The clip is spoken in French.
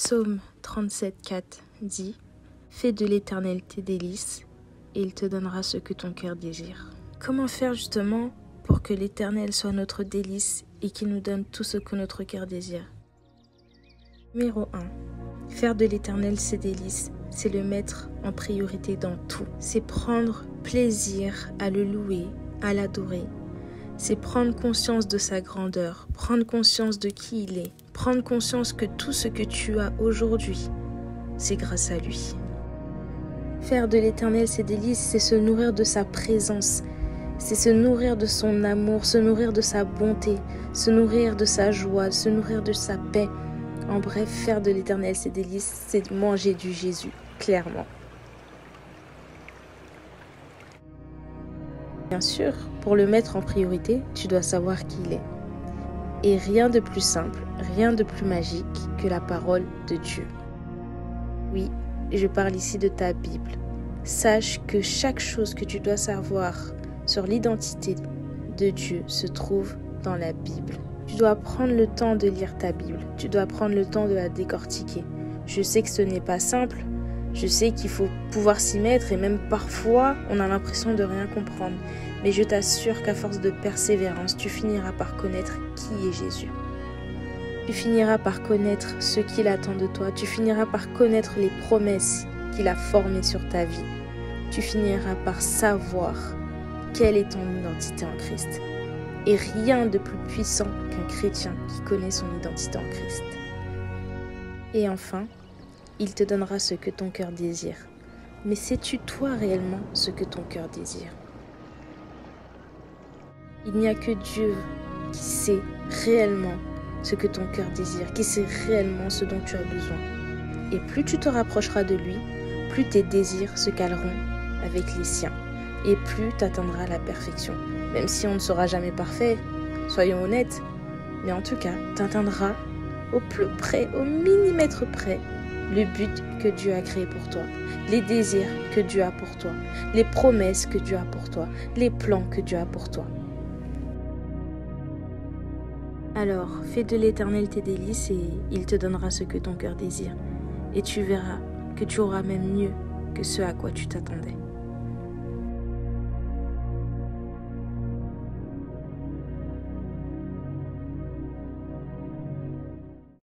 Psaume 37,4 dit « Fais de l'Éternel tes délices, et il te donnera ce que ton cœur désire. » Comment faire justement pour que l'Éternel soit notre délice et qu'il nous donne tout ce que notre cœur désire? Numéro 1. Faire de l'Éternel ses délices, c'est le mettre en priorité dans tout. C'est prendre plaisir à le louer, à l'adorer. C'est prendre conscience de sa grandeur, prendre conscience de qui il est, prendre conscience que tout ce que tu as aujourd'hui, c'est grâce à lui. Faire de l'Éternel ses délices, c'est se nourrir de sa présence, c'est se nourrir de son amour, se nourrir de sa bonté, se nourrir de sa joie, se nourrir de sa paix. En bref, faire de l'Éternel ses délices, c'est manger du Jésus, clairement. Bien sûr, pour le mettre en priorité, tu dois savoir qui il est. Et rien de plus simple, rien de plus magique que la parole de Dieu. Oui, je parle ici de ta Bible. Sache que chaque chose que tu dois savoir sur l'identité de Dieu se trouve dans la Bible. Tu dois prendre le temps de lire ta Bible. Tu dois prendre le temps de la décortiquer. Je sais que ce n'est pas simple. Je sais qu'il faut pouvoir s'y mettre et même parfois, on a l'impression de rien comprendre. Mais je t'assure qu'à force de persévérance, tu finiras par connaître qui est Jésus. Tu finiras par connaître ce qu'il attend de toi. Tu finiras par connaître les promesses qu'il a formées sur ta vie. Tu finiras par savoir quelle est ton identité en Christ. Et rien de plus puissant qu'un chrétien qui connaît son identité en Christ. Et enfin, il te donnera ce que ton cœur désire. Mais sais-tu toi réellement ce que ton cœur désire? Il n'y a que Dieu qui sait réellement ce que ton cœur désire, qui sait réellement ce dont tu as besoin. Et plus tu te rapprocheras de lui, plus tes désirs se caleront avec les siens. Et plus tu atteindras la perfection. Même si on ne sera jamais parfait, soyons honnêtes. Mais en tout cas, tu atteindras au plus près, au millimètre près, le but que Dieu a créé pour toi, les désirs que Dieu a pour toi, les promesses que Dieu a pour toi, les plans que Dieu a pour toi. Alors, fais de l'Éternel tes délices et il te donnera ce que ton cœur désire. Et tu verras que tu auras même mieux que ce à quoi tu t'attendais.